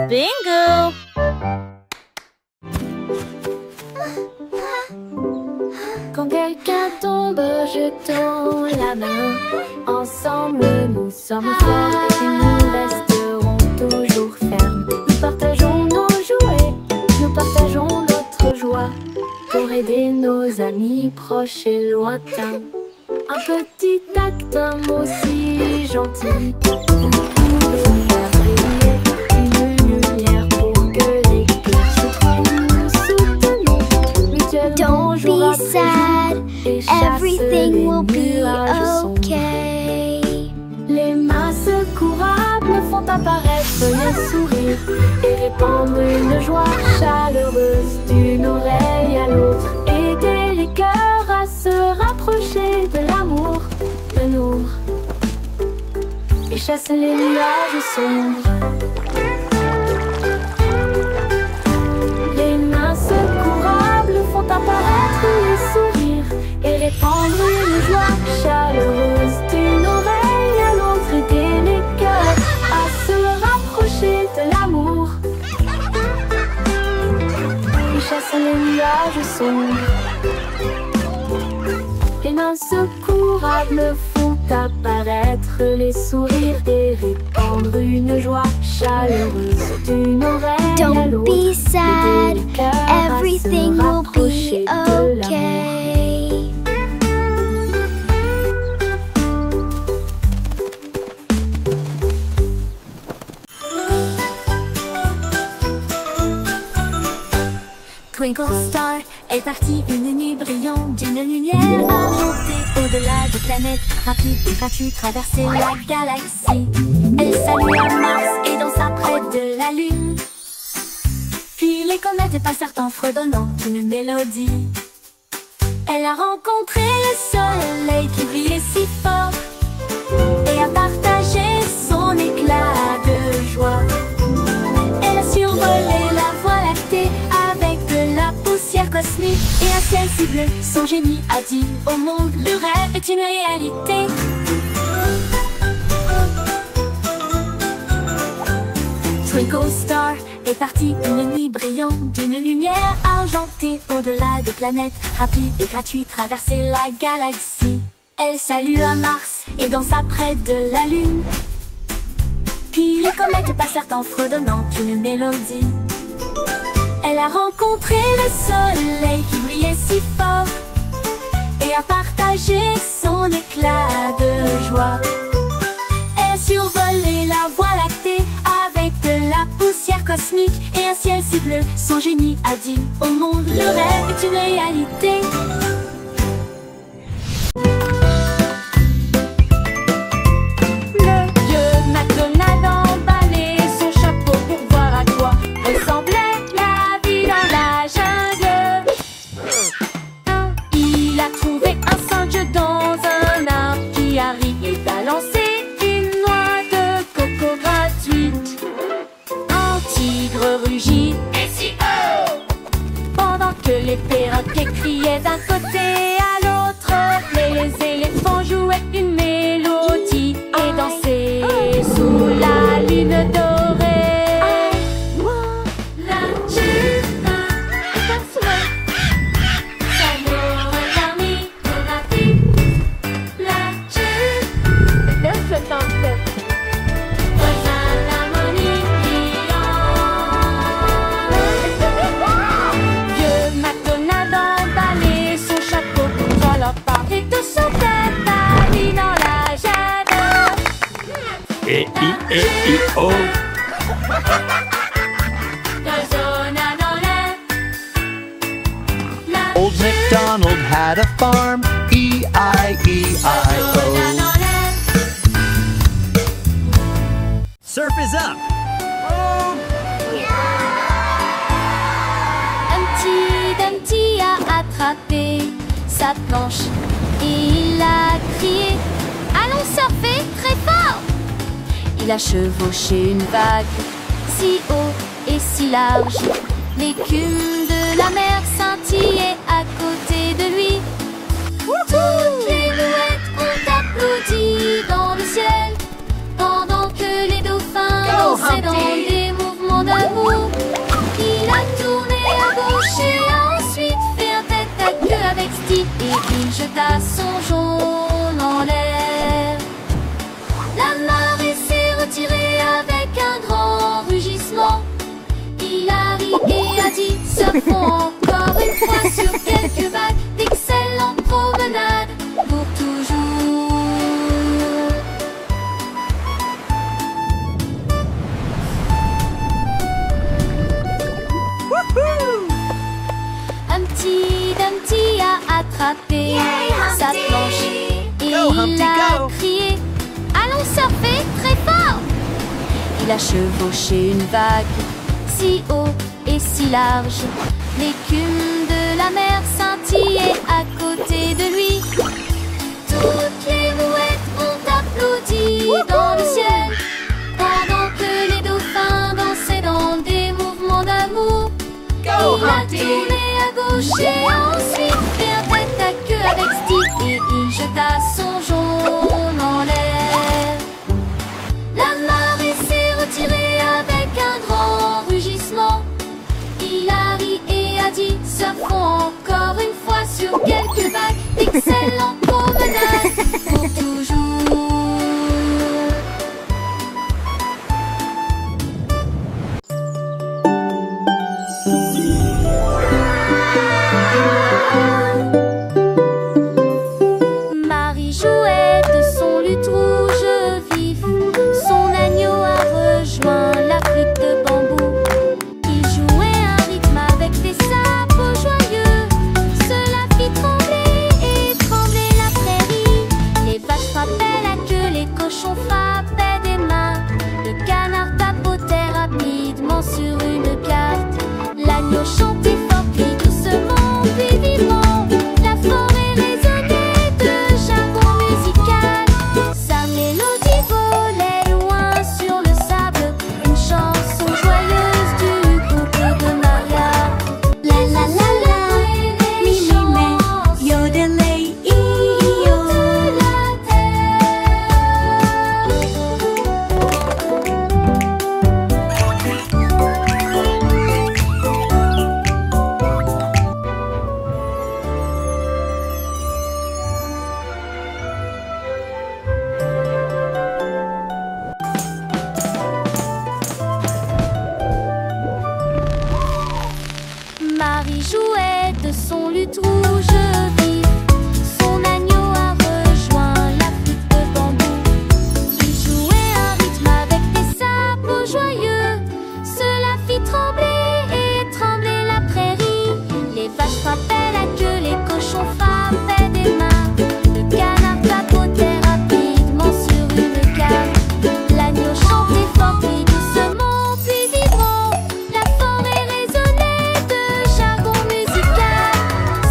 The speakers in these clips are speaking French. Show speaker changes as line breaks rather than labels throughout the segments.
Bingo!
Quand quelqu'un tombe, jetons la main. Ensemble, nous sommes forts et nous resterons toujours fermes. Nous partageons nos jouets, nous partageons notre joie pour aider nos amis proches et lointains. Un petit acte, un mot si gentil. Vous pouvez faire briller une lumière pour que les cœurs se prennent. Nous soutenons mutuellement jour après jour et
Everything will be okay.
Les mains secourables font apparaître les sourires et répandre une joie chaleureuse d'une oreille à l'autre. Aider les cœurs à se rapprocher de l'amour, de nous, et chasser les nuages sombres. Les mains secourables font apparaître les sourires et répandre une joie chaleureuse d'une oreille à l'autre. Aider les cœurs à se rapprocher de l'amour et chasser les nuages sombres. Les mains secourables font apparaître les sourires et répandre une joie chaleureuse d'une oreille à
Don't
l'autre.
be sad,
Aider les cœurs à se
everything will
rapprocher
be
de l'amour.
okay.
Twinkle Star est partie une nuit brillante d'une lumière argentée. Au-delà des planètes, rapide et gratuit, traverser la galaxie. Elle salue à Mars et dansa près de la Lune. Puis les comètes passèrent en fredonnant une mélodie. Elle a rencontré le soleil qui brillait si fort et a partagé son éclat de joie. Elle a survolé la voie lactée avec de la poussière cosmique et un ciel si bleu. Son génie a dit au monde, le rêve est une réalité. Twinkle Star est partie une nuit brillante d'une lumière argentée. Au-delà des planètes, rapide et gratuit, traverser la galaxie. Elle salue à Mars et dansa près de la Lune. Puis les comètes passèrent en fredonnant une mélodie. Elle a rencontré le soleil qui brillait si fort et a partagé son éclat de joie. Elle a survolé la voie lactée avec de la poussière cosmique et un ciel si bleu. Son génie a dit au monde, le rêve est une réalité. Les perroquets criaient d'un côté à l'autre, les éléphants jouaient une mélodie et dansaient sous la lune dorée. La Chine, la Chine,
E-I-E-I-O. Old MacDonald had a farm, E-I-E-I-O. Surf is up!
Humpty Dumpty a attrapé sa planche et il a crié, allons surfer très fort! Il a chevauché une vague si haut et si large. L'écume de la mer scintillait à côté de lui. Toutes les mouettes ont applaudi dans le ciel pendant que les dauphins dansaient dans des mouvements de il jeta son jaune en l'air. La marée s'est retirée avec un grand rugissement. Il a ri et a dit, surfons encore une fois sur quelques vagues, d'excellentes promenades pour toujours. Humpty Dumpty a attrapé sa planche et il a crié, allons surfer très fort. Il a chevauché une vague si haut et si large, l'écume de la mer scintillait à côté de lui. Toutes les mouettes ont applaudi dans le ciel, pendant que les dauphins dansaient dans des mouvements d'amour. Il a tourné à gauche et ensuite fait un tête à queue avec Steve et il jeta son jaune en l'air. La marée s'est retirée avec un grand rugissement. Il a ri et a dit, surfons encore une fois sur quelques vagues, d'excellentes promenades pour toujours. Marie jouait de son luth rouge vif. Son agneau a rejoint la flûte de bambou. Il jouait un rythme avec des sabots joyeux. Cela fit trembler et trembler la prairie. Les vaches frappaient la queue, les cochons frappaient des mains. Le canard tapotait rapidement sur une carte. L'agneau chantait fort puis doucement puis vivement. La forêt résonnait de jargon musical. Sa mélodie volait loin sur le sable. Une chanson joyeuse du couple de Maria. La la la la, mi mi me, yodelay yo. La terre. Marie jouait de son luth rouge vif. Son agneau a rejoint la flûte de bambou. Il jouait un rythme avec des sabots joyeux. Cela fit trembler et trembler la prairie. Les vaches frappaient la queue, les cochons frappaient des mains. Le canard tapotait rapidement sur une carte. L'agneau chantait fort puis doucement puis vibrant. La forêt résonnait de jargon musical.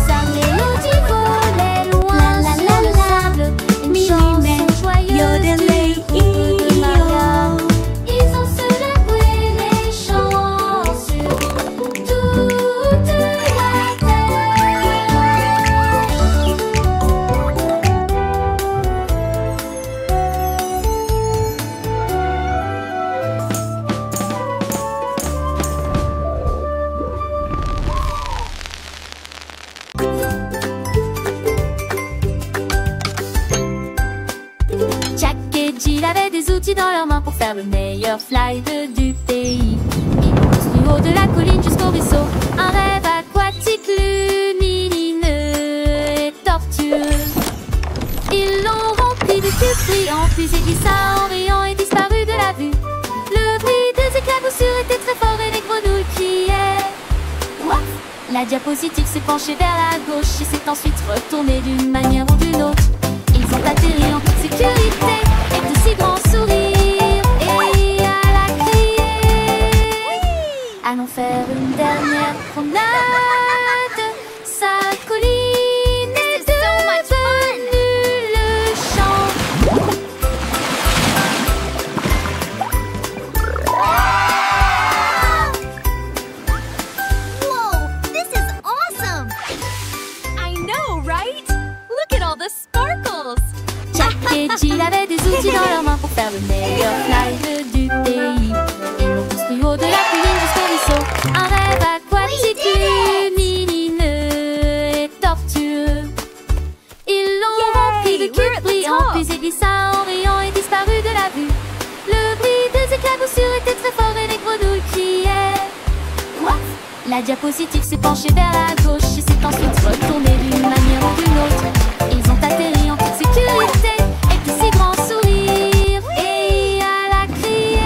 Sa mélodie volait loin sur le sable. Une chanson joyeuse du couple de Maria. Ils ont secoué les chants sur toute la terre. Jack et Jill avaient des outils dans leurs mains pour faire le meilleur slide du pays. Ils poussent du haut de la colline jusqu'au ruisseau. Un rêve aquatique lumineux et tortueux. Ils l'ont rempli de tubes brillants, puis il glissa en riant et disparut de la vue. Le bruit des éclaboussures était très fort et les grenouilles criaient. What? La diapositive s'est penchée vers la gauche et s'est ensuite retournée d'une manière ou d'une autre. Ils ont atterri en toute sécurité avec de si grands sourires et à la crier. Allons faire une dernière promenade. Sa colline est devenue le champ.
Whoa, this is awesome! I know, right? Look at all the sparkles!
Jack et Jill avaient des outils dans leurs mains pour faire le éclaboussures étaient très forts et les grenouilles criaient. What? La diapositive s'est penchée vers la gauche et s'est ensuite retournée d'une manière ou d'une autre. Ils ont atterri en toute sécurité et puis si grand sourire. Et elle a crié.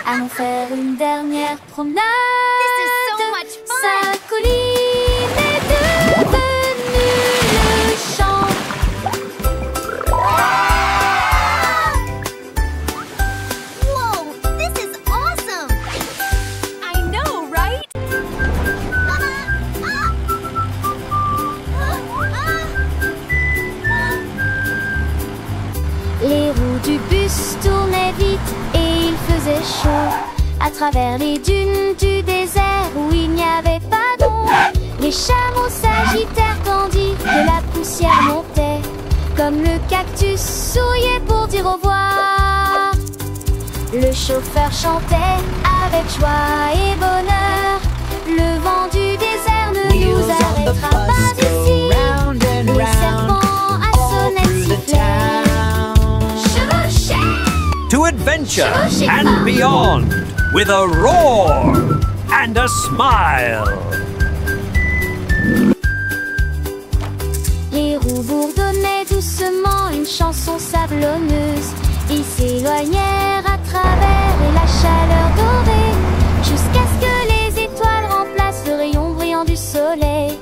Allons faire une dernière promenade.
This is so much fun.
Sa colline est devenue le champ.
Whoa, this is awesome. I know, right?
Les roues du bus tournaient vite et il faisait chaud. À travers les dunes du désert où il n'y avait pas d'ombre, les chameaux s'agitèrent tandis que la poussière montait. Comme le cactus souriait pour dire au revoir. Le chauffeur chantait avec joie et bonheur. Le vent du désert ne nous arrêtera pas ici. Les serpents à sonnette sifflaient.
To adventure and beyond with a roar and a smile.
Les roues bourdonnaient doucement une chanson sablonneuse. Ils s'éloignèrent à travers la chaleur dorée, jusqu'à ce que les étoiles remplacent le rayon brillant du soleil.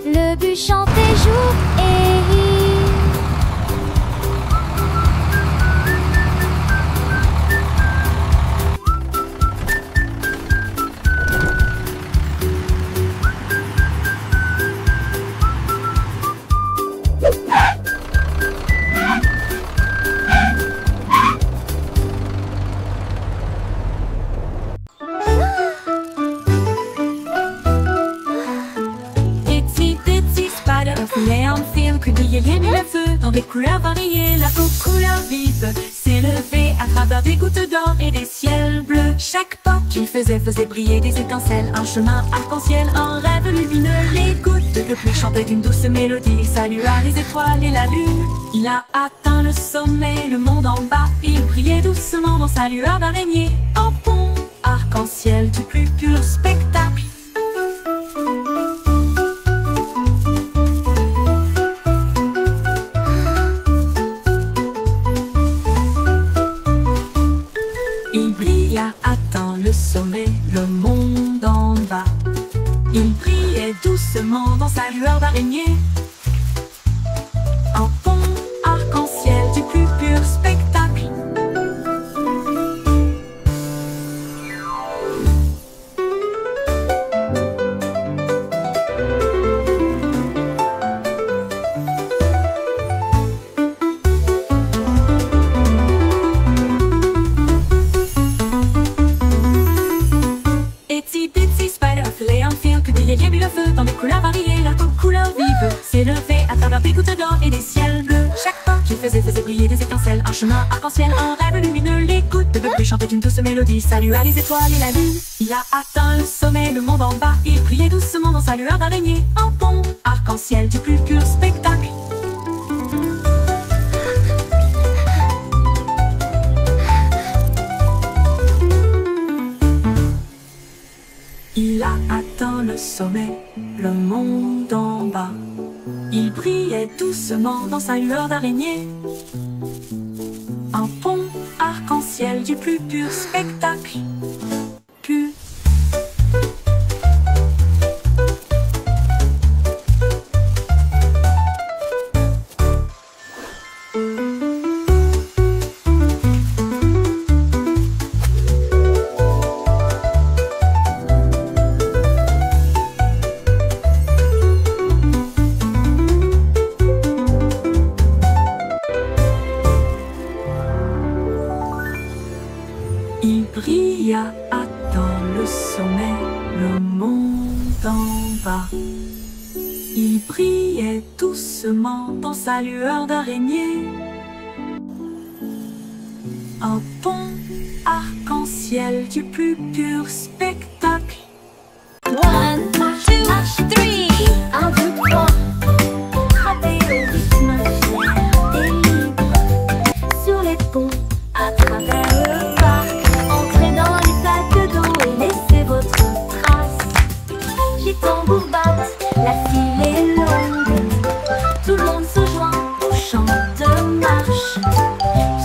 Le but chantait jour et nuit.
Briller le feu dans des couleurs variées, la peau couleur vive s'élevait à travers des gouttes d'or et des ciels bleus. Chaque pas qu'il faisait briller des étincelles, un chemin arc-en-ciel, un rêve lumineux. Les gouttes de pluie chantaient d'une douce mélodie, il salua les étoiles et la lune. Il a atteint le sommet, le monde en bas, il brillait doucement dans sa lueur d'araignée. En pont arc-en-ciel du plus pur spectacle. Le monde en bas, il brillait doucement dans sa lueur d'araignée. Un pont arc-en-ciel du plus pur spectacle. Le feu dans des couleurs variées, la peau couleur vive s'élevait à travers des gouttes d'or et des ciels bleus. Chaque pas qu'il faisait briller des étincelles, un chemin arc-en-ciel, un rêve lumineux. Les gouttes de pluie chantaient une douce mélodie, salua les étoiles et la lune. Il a atteint le sommet, le monde en bas, il brillait doucement dans sa lueur d'araignée. Un pont arc-en-ciel du plus pur spectacle. Il a atteint le sommet, le monde en bas. Il brillait doucement dans sa lueur d'araignée. Un pont arc-en-ciel du plus pur spectacle. Pur. Il brilla, atteint le sommet, le monde en bas. Il brillait doucement dans sa lueur d'araignée. Un pont arc-en-ciel du plus pur spectacle.
1, 2, 3.
1, 2, 3. Frappez au rythme fier et libre. Sur les ponts
à travers le parc. Entrez dans les flaques d'eau et laissez votre trace. Les tambours battent, la file est longue. Tout le monde se joint au chant de marche.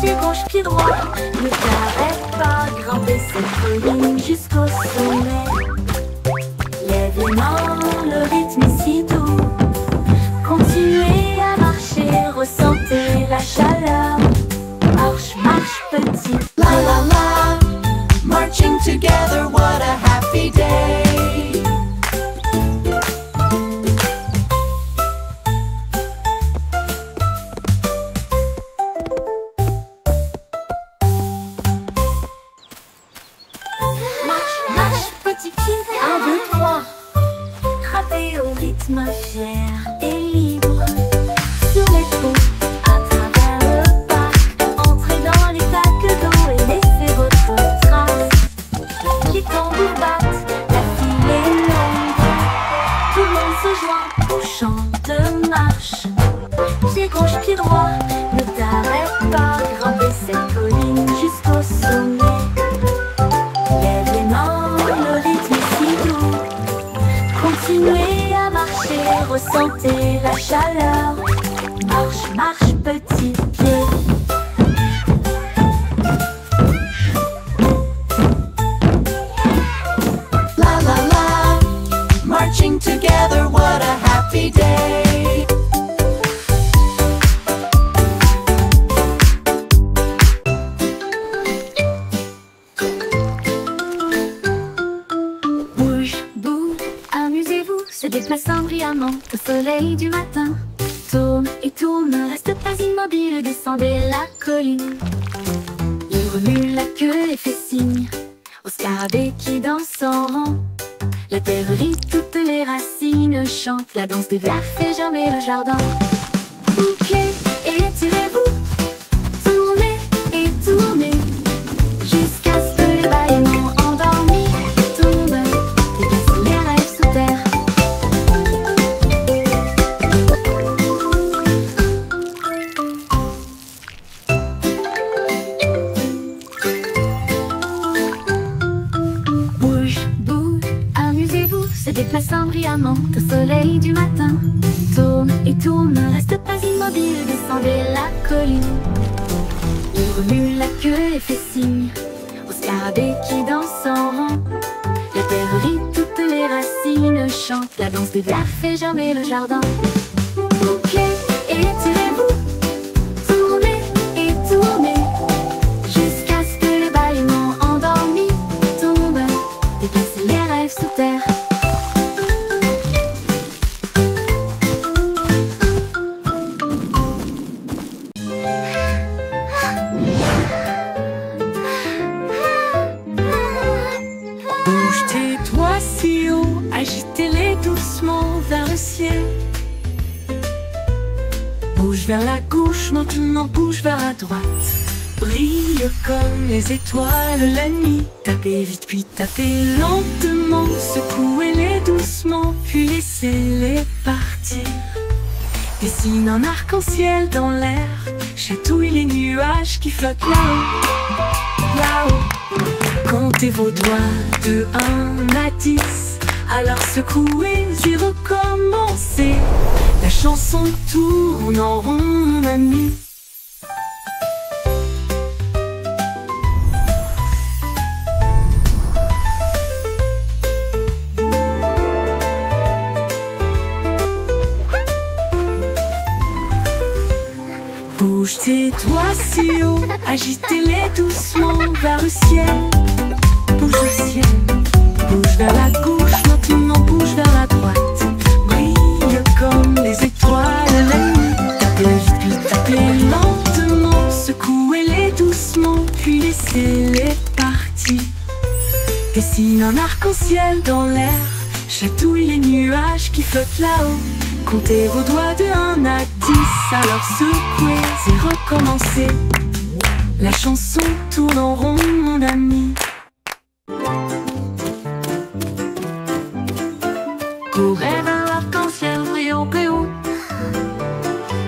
Pied gauche, pied droit, ne t'arrête pas. Grimper cette colline jusqu'au sommet. Lève les mains, le rythme est si doux. Continuez à marcher, ressentez la chaleur. Marche, marche petit.
La la la, marching together, what a happy day.
Marche, marche petit pied. 1, 2, 3. Frappez au rythme fier et libre. Sur les ponts, à travers le parc. Entrez dans les flaques d'eau et laissez votre trace. Les tambours battent, la file est longue. Tout le monde se joint au chant de marche. Pied gauche, pied droit, ne t'arrête pas. Grimper cette colline jusqu'au sommet. Lève les mains, le rythme est si doux. Continuez à marcher, ressentez la chaleur. Marche, marche petit pied.
La la la, marching together, what a happy day.
Bouge, bouge, amusez-vous, se déplaçant brillamment au soleil du matin. Tourne et tourne, ne reste pas immobile, descendez la colline. Il remue la queue et fait signe au scarabée qui danse en rang. La terre rit, toutes les racines chantent, la danse des vers fait germer le jardin. Bouquez et étirez-vous, tournez et tournez, jusqu'à ce que les bâillements endormis tombent, déplacent les rêves sous terre. Bouge, bouge, amusez-vous, se déplaçant brillamment au soleil du matin. Tourne et tourne, ne reste pas immobile, descendez la colline. Il remue la queue et fait signe au scarabée qui danse en rang. La terre rit, toutes les racines chantent, la danse des vers fait germer le jardin. Bouquez et étirez-vous, tournez et tournez, jusqu'à ce que les bâillements endormis tombent, déplacez les rêves sous terre.
Bouge tes doigts si haut, agitez-les doucement vers le ciel. Bouge vers la gauche, maintenant bouge vers la droite. Brille comme les étoiles la nuit. Tapez vite puis tapez lentement. Secouez-les doucement puis laissez-les partir. Dessine un arc-en-ciel dans l'air. Chatouille les nuages qui flottent là-haut, là-haut. Comptez vos doigts de 1 à 10. Alors secouez et recommencez. La chanson tourne en rond, mon ami. Bouge tes doigts si haut, agitez-les doucement vers le ciel. Bouge le ciel, bouge vers la gauche, maintenant bouge vers la droite. Brille comme les étoiles la nuit. Tapez vite puis tapez lentement. Secouez-les doucement puis laissez-les partir. Dessine un arc-en-ciel dans l'air. Chatouille les nuages qui flottent là-haut. Comptez vos doigts de 1 à 10. Alors secouez et recommencez. La chanson tourne en rond, mon ami. Courez vers l'arc-en-ciel brillant plus haut.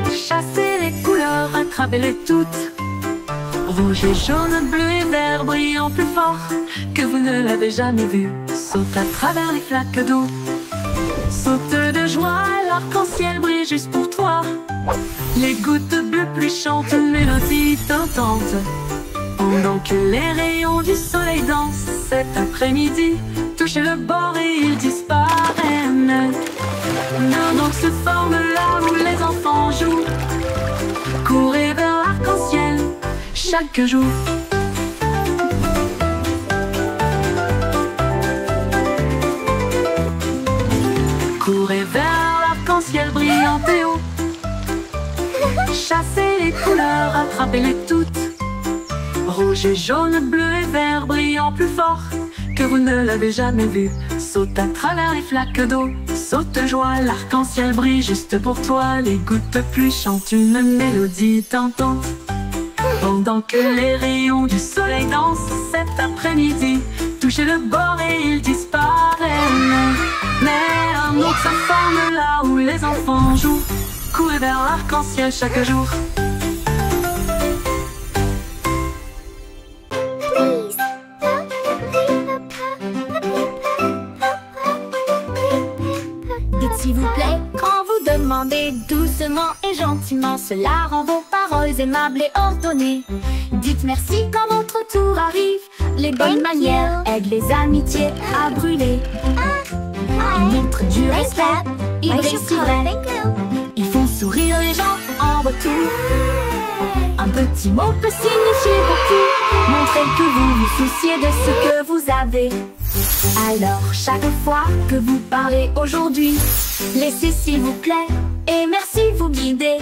Chassez les couleurs, attrapez-les toutes. Rougez et jaune, bleu et vert brillant plus fort que vous ne l'avez jamais vu. Saute à travers les flaques d'eau, saute de joie, l'arc-en-ciel brille juste pour toi. Les gouttes de pluie chantent une mélodie tentante, pendant que les rayons du soleil dansent. Cet après-midi, touchez le bord et ils disparaissent. Un oncle se forme là où les enfants jouent. Courez vers l'arc-en-ciel chaque jour. Courez vers l'arc-en-ciel brillant et haut. Chassez les couleurs, attrapez-les toutes. Rouge et jaune, bleu et vert brillant plus fort que vous ne l'avez jamais vu. Saute à travers les flaques d'eau, saute de joie, l'arc-en-ciel brille juste pour toi. Les gouttes de pluie chantent une mélodie tentante, pendant que les rayons du soleil dansent. Cet après-midi, touchez le bord et ils disparaissent. Mais un autre se forme là où les enfants jouent. Courez vers l'arc-en-ciel chaque jour.
Dites s'il vous plaît quand vous demandez doucement et gentiment. Cela rend vos paroles aimables et ordonnées. Dites merci quand votre tour arrive. Les bonnes manières aident les amitiés à brûler. Ils montrent du respect, ils brillent si vrai. Ils font sourire les gens en retour. Un petit mot peut signifier beaucoup. Montrez que vous vous souciez de ce que vous avez. Alors chaque fois que vous parlez aujourd'hui, laissez s'il vous plaît et merci vous guider.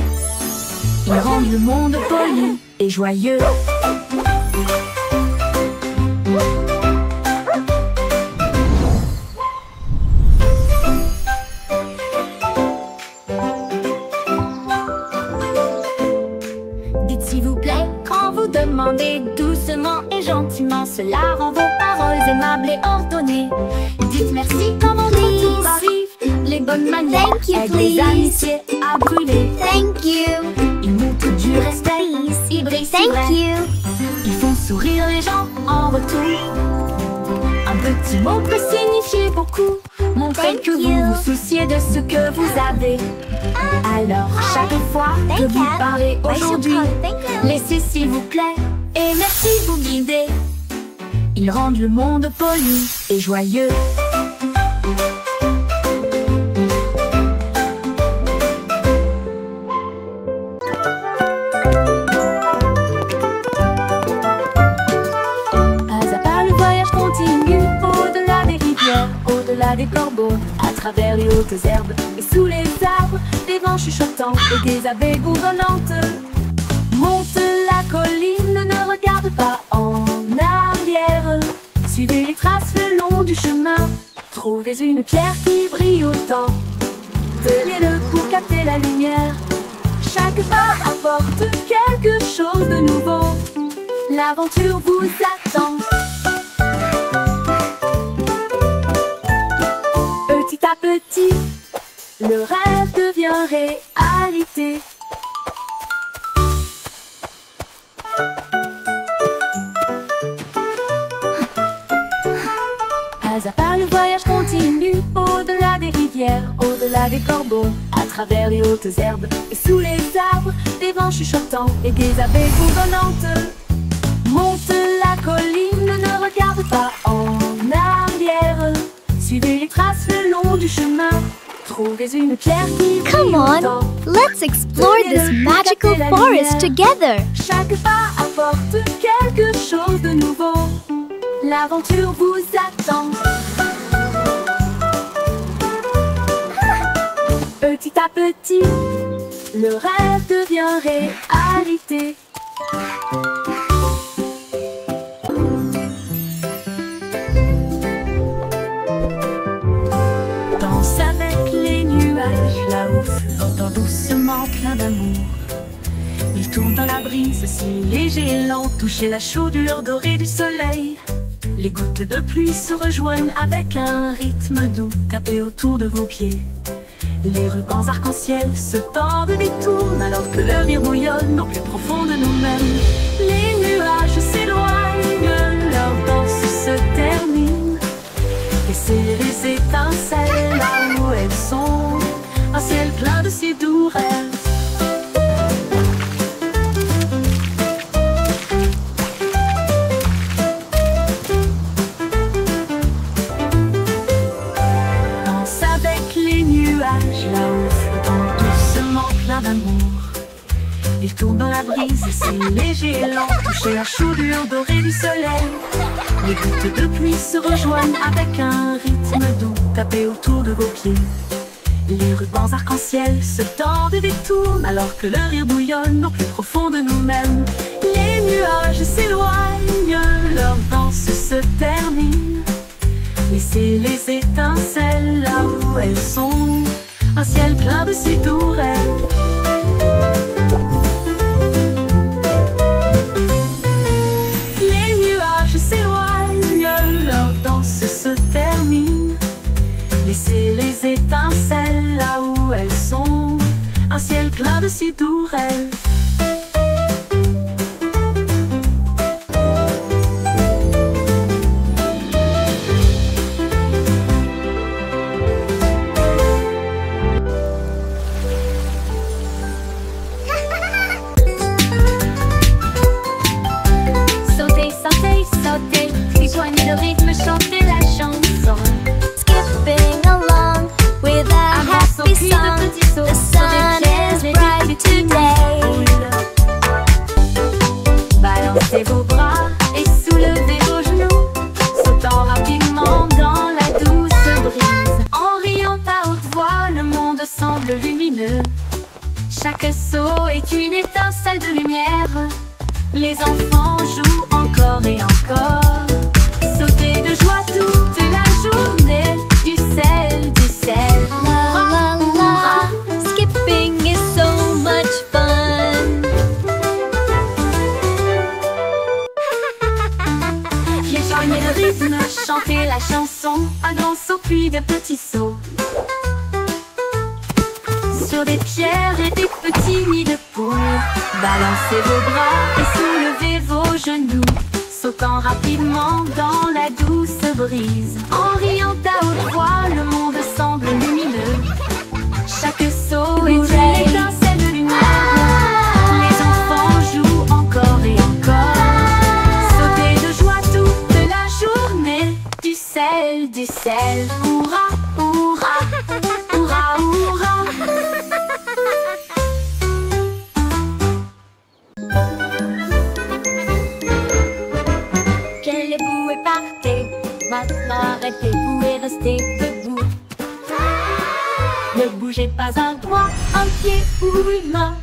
Ils rendent le monde poli et joyeux. Dites s'il vous plaît quand vous demandez doucement et gentiment. Cela rend vos paroles aimables et ordonnées. Dites merci quand votre tour arrive. Les bonnes manières aident les amitiés à brûler.
Thank you.
Ils montrent du respect, ils brillent si
Thank
vrai.
you.
Ils font sourire les gens en retour. Un petit mot peut signifier beaucoup. Montrez
Thank
que vous
you.
vous souciez de ce que vous avez. Alors chaque fois que
Thank
vous
you.
parlez aujourd'hui,
Thank you.
laissez s'il vous plaît et merci vous guider. Ils rendent le monde poli et joyeux. Pas à pas le voyage continue, au-delà des rivières, au-delà des corbeaux, à travers les hautes herbes et sous les arbres, des vents chuchotants et des abeilles bourdonnantes. Monte la colline, ne regarde pas en arrière. Suivez les traces le long du chemin. Trouvez une pierre qui brille autant. Tenez-le pour capter la lumière. Chaque pas apporte quelque chose de nouveau. L'aventure vous attend. Petit à petit, le rêve devient réalité. Pas à pas le voyage continue, au-delà des rivières, au-delà des corbeaux, à travers les hautes herbes et sous les arbres, des vents chuchotants et des abeilles bourdonnantes. Monte la colline, ne regarde pas en arrière. Suivez les traces le long du chemin. Trouvez une pierre qui brille
Come on,
autant.
let's explore this
Tenez-le pour
magical
capter la
forest
lumière.
together.
Chaque pas apporte quelque chose de nouveau. L'aventure vous attend. Petit à petit, le rêve devient réalité. Danse avec les nuages, là-haut flottant doucement plein d'amour. Il tourne dans la brise, si léger et lent, toucher la chaudure dorée du soleil. Les gouttes de pluie se rejoignent avec un rythme doux, tapez autour de vos pieds. Les rubans arc-en-ciel se tordent et tournent alors que le rire bouillonne au plus profond de nous-mêmes. Les nuages
brise, si léger et lent, toucher la chaudure dorée du soleil. Les gouttes de pluie se rejoignent avec un rythme doux, tapé autour de vos pieds. Les rubans arc-en-ciel se tordent et détournent, alors que le rire bouillonne au plus profond de nous-mêmes. Les nuages s'éloignent, leur danse se termine. Laissez les étincelles là où elles sont, un ciel plein de ces doux rêves. Les nuages s'éloignent, leur danse se termine. Laissez les étincelles là où elles sont, un ciel plein de si doux rêves.
Sautez, sautez, sautez, rejoignez le rythme, chantez la chanson.
Skipping along with a happy song. The sun is bright today.
Balancez vos bras et soulevez vos genoux, sautant rapidement dans la douce brise. En riant à haute voix, le monde semble lumineux. Chaque saut est une étincelle de lumière. Les enfants jouent encore et encore. Sautez de joie toute la journée. Du sel, du sel.
La la la, skipping is so much fun.
Rejoignez le rythme, chantez la chanson. Un grand saut puis de petits sauts. Sur des pierres et des petits nids de poules. Balancez vos bras et soulevez vos genoux, sautant rapidement dans la douce brise. En riant à haute voix, le monde semble lumineux. Chaque saut est une étincelle de lumière. Les enfants jouent encore et encore. Sautez de joie toute la journée. Du sel, du sel. Hurrah, hurrah, hurrah, hurrah.
Levez-vous et partez. Maintenant arrêtez-vous et restez debout.
Ne bougez pas un doigt, un pied ou une main.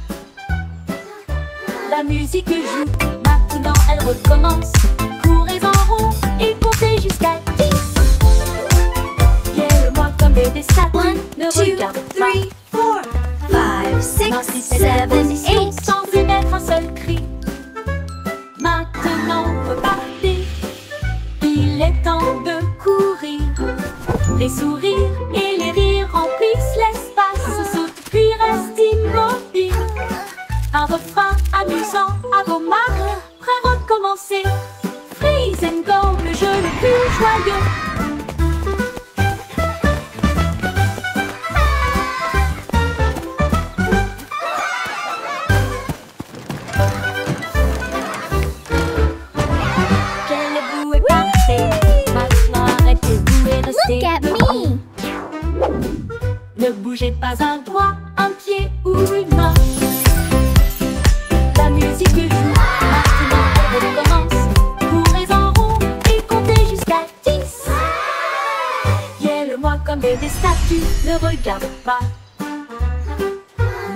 La musique joue, maintenant elle recommence. Courez en rond et comptez jusqu'à 10. Guère-moi comme des statues, ne regarde pas.
5, 6,
Non,
7, 8.
sans émettre un seul cri. Maintenant repartez, il est temps de courir. Les sourires et les rires remplissent l'espace, sautent puis restent immobiles. Un refrain amusant à vos marques, prêt à recommencer. Freeze and go, le jeu le plus joyeux.
Levez-vous et partez. Maintenant arrêtez-vous et restez
Look at
debout.
me.
Ne bougez pas un doigt, un pied ou une main. La musique joue, maintenant elle recommence. Courez en rond et comptez jusqu'à 10. Guère-moi comme des statues, ne regarde pas.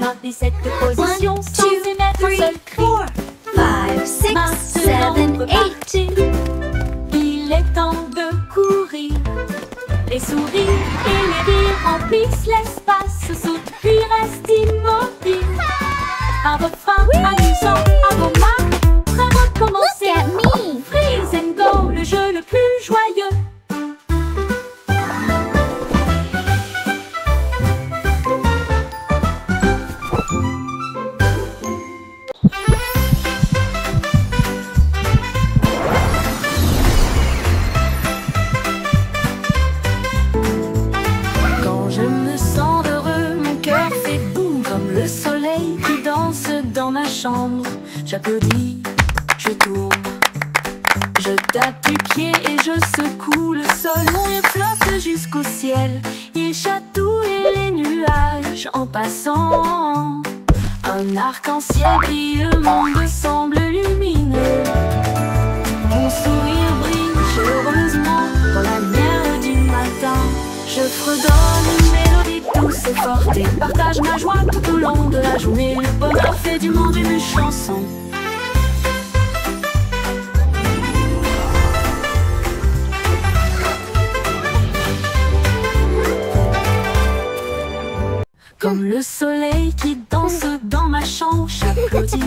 Maintenez cette position sans émettre un seul cri.
5, 6, 7,
Maintenant
8.
repartez, il est temps de courir. Les sourires et les rires remplissent l'espace, sautent puis restent immobiles. Un refrain amusant à vos marques, prêt à recommencer.
Look at me.
Freeze and go, le jeu le plus joyeux. Quand je me sens heureux, mon cœur fait boum comme le soleil qui danse dans ma chambre. J'applaudis, je tourne, je tape du pied et je secoue le sol. Mon nez flotte jusqu'au ciel, il chatouille les nuages en passant. Un Un arc-en-ciel brille, le monde semble lumineux. Mon sourire brille chaleureusement dans la lumière du matin. Je fredonne une mélodie douce et forte et partage ma joie tout au long de la journée. Le bonheur fait du monde une chanson. Comme le soleil qui danse dans ma chambre, j'applaudis,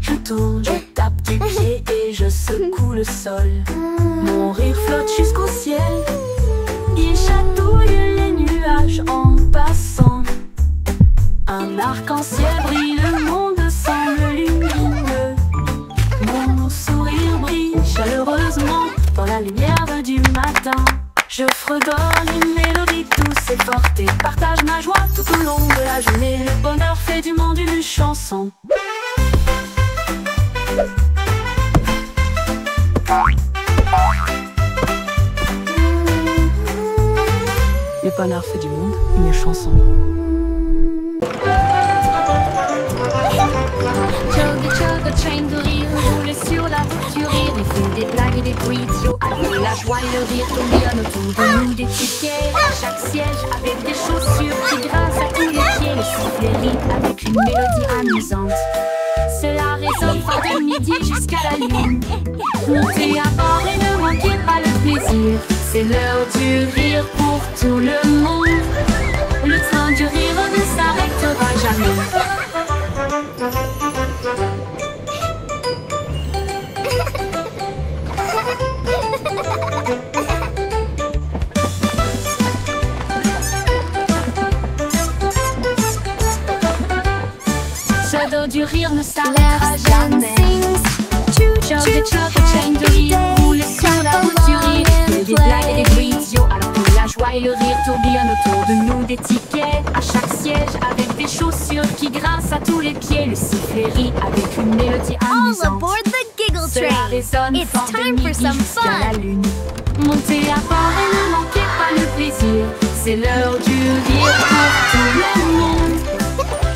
je tourne, je tape du pied et je secoue le sol. Mon rire flotte jusqu'au ciel, il chatouille les nuages en passant. Un arc-en-ciel brille, le monde semble lumineux. Mon sourire brille chaleureusement dans la lumière du matin. Je fredonne une mélodie douce et forte et partage ma joie tout au long de la journée. Le bonheur fait du monde une chanson. Le bonheur fait du monde une chanson.
Chugga train de rire roule sur la voiture. Il fait des blagues et des bruits idiots. Alors la joie et le rire tourbillonnent autour de nous. Des tickets à chaque siège avec des chaussures qui grincent à tous les pieds. Le sifflet rit avec une mélodie amusante. Cela résonne fort de midi jusqu'à la lune. Montez à bord et ne manquez pas le plaisir. C'est l'heure du rire pour tout le monde. Le train du rire ne s'arrêtera jamais. Ce dos du rire ne s'arrêtera jamais. Chugga train de rire roule sur la route du rire. Des blagues et des bruits idiots alors que la joie et le rire tourbillonnent autour de nous. Des tickets à chaque siège avec des chaussures qui grincent à tous les pieds. Le sifflet rit avec une mélodie
All
amusante.
aboard the Giggle
Cela
Train!
résonne
It's
fort de
time for
midi
some
jusqu'à la
fun!
lune. Montez à bord et ne manquez pas le plaisir. C'est l'heure du rire pour tout le monde.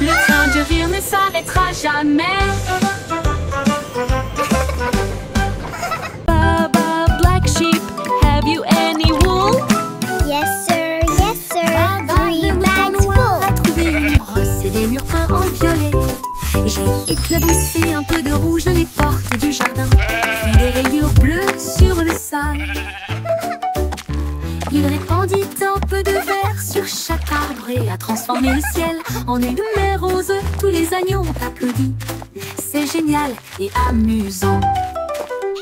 Le train du rire ne s'arrêtera jamais.
Baba, black sheep, have you any wool?
Yes, sir, three bags full.
A trouvé une brosse et des murs peints en violet. J'ai éclaboussé un peu de rouge dans les portes du jardin, puis des rayures bleues sur le sol. Il répandit un peu de vert sur chaque arbre et a transformé le ciel en une mer rose. Tous les agneaux ont applaudi. C'est génial et amusant.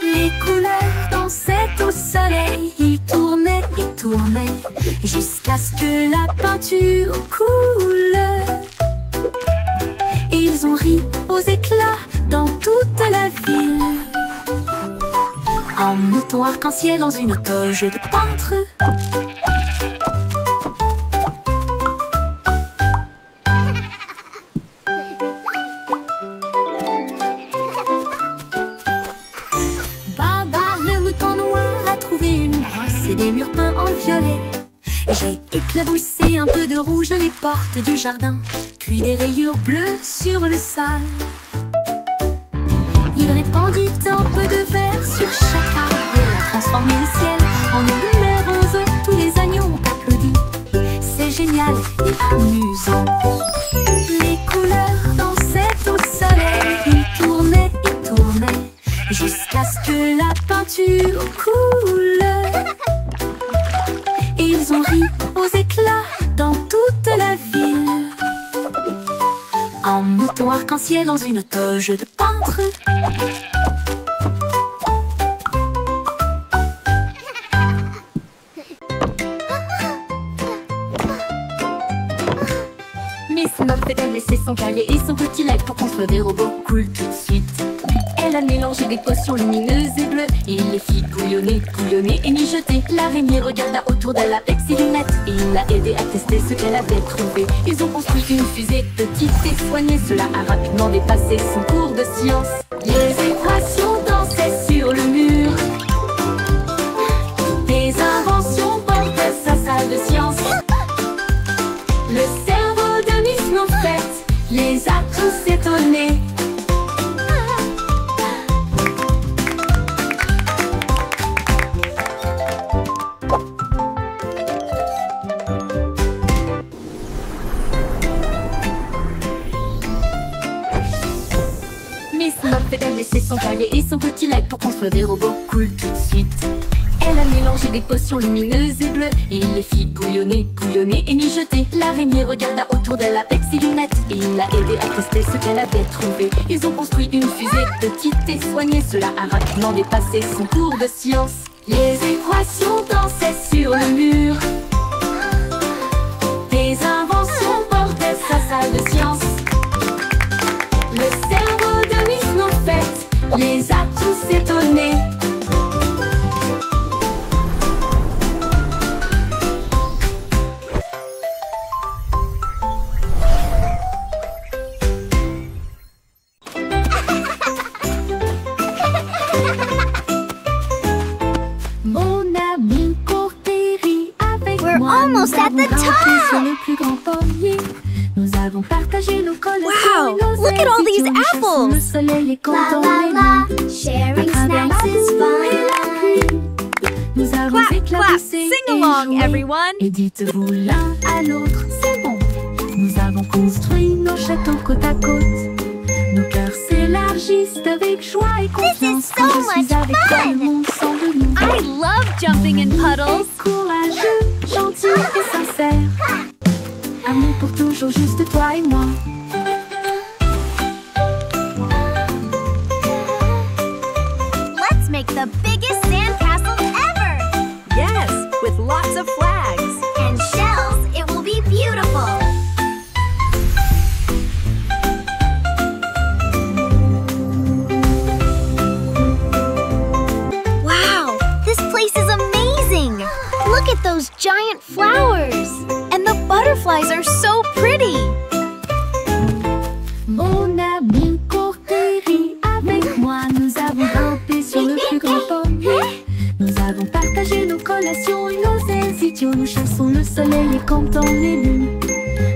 Les couleurs dansaient au soleil. Ils tournaient et tournaient jusqu'à ce que la peinture coule. Et ils ont ri aux éclats dans toute la ville. Un mouton arc-en-ciel dans une toge de peintre. Baba, le mouton noir, a trouvé une brosse et des murs peints en violet. J'ai éclaboussé un peu de rouge dans les portes du jardin, puis des rayures bleues sur le sol. Il répandit un peu de vert sur chaque arbre et a transformé le ciel en une mer rose. Tous les agneaux ont applaudi. C'est génial et amusant. Les couleurs dansaient au soleil. Ils tournaient et tournaient jusqu'à ce que la peinture coule. Et ils ont ri aux éclats dans toute la ville. Un mouton arc-en-ciel dans une toge de peintre. Miss Muffet a laissé son cahier et son petit light pour construire des robots cool tout de suite. Elle a mélangé des potions lumineuses et bleues et il les fit bouillonner, bouillonner et mijoter. L'araignée regarda autour d'elle avec ses lunettes et il l'a aidé à tester ce qu'elle avait trouvé. Ils ont construit une fusée petite et soignée. Cela a rapidement dépassé son cours de science. Les équations dansaient sur le mur. Des inventions portaient sa salle de science. Le cerveau de Miss Muffet les a tous étonnés.
son petit lac pour construire des robots cool tout de suite. Elle a mélangé des potions lumineuses et bleues et il les fit bouillonner, bouillonner et mijoter. L'araignée regarda autour d'elle avec ses lunettes et il l'a aidé à tester ce qu'elle avait trouvé. Ils ont construit une fusée petite et soignée, cela a rapidement dépassé son cours de science. Les équations dansaient sur le mur, des inventions portaient sa salle de science. Le cerveau de Miss Snowfett les a tous étonnés.
Almost at the top!
Nous avons partagé nos
Wow, look at all these apples!
La la la, sharing snacks is fun.
Clap, clap, sing along, everyone!
Et dites-vous l'un à l'autre, c'est bon. Nous avons construit nos châteaux côte à côte. Nos cœurs s'élargissent avec joie et confiance.
so
Quand je suis
much
avec toi,
fun.
le monde semble nouveau.
I love jumping in puddles!
Courageux, gentil et sincère. Amour pour toujours, juste toi et moi.
Let's make the biggest sandcastle ever!
Yes, with lots of flags.
And shells, it will be beautiful! Wow, this place is amazing! Look at those giant flowers! And the butterflies are so pretty!
Mon ami Cortéry, avec moi, nous avons grimpé sur le plus grand pommier. Nous avons partagé nos collations et nos ailes idiots. Nous chassons le soleil et comptons les lunes.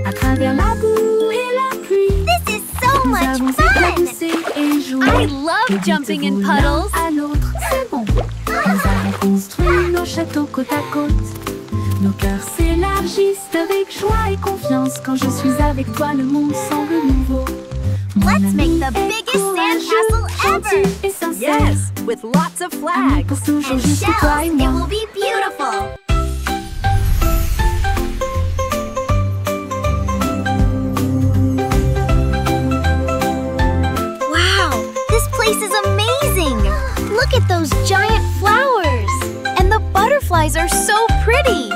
À travers la boue et la pluie,
This is so
nous
much
avons
fun!
éclaboussé et joué.
I
Et
love jumping in
dites-vous l'un
puddles!
à l'autre, c'est bon. Nous avons construit nos châteaux côte à côte. Nos cœurs s'élargissent avec joie et confiance. Quand je suis avec toi, le monde semble nouveau. Mon
Let's make
ami
the
est
biggest
courageux,
sandcastle
gentil
ever!
et sincère.
Yes, with lots of
Amour
flags.
pour toujours,
And
juste
shells,
toi et
it
moi.
will be beautiful! Wow, this place is amazing! Look at those giant flowers! And the butterflies are so pretty!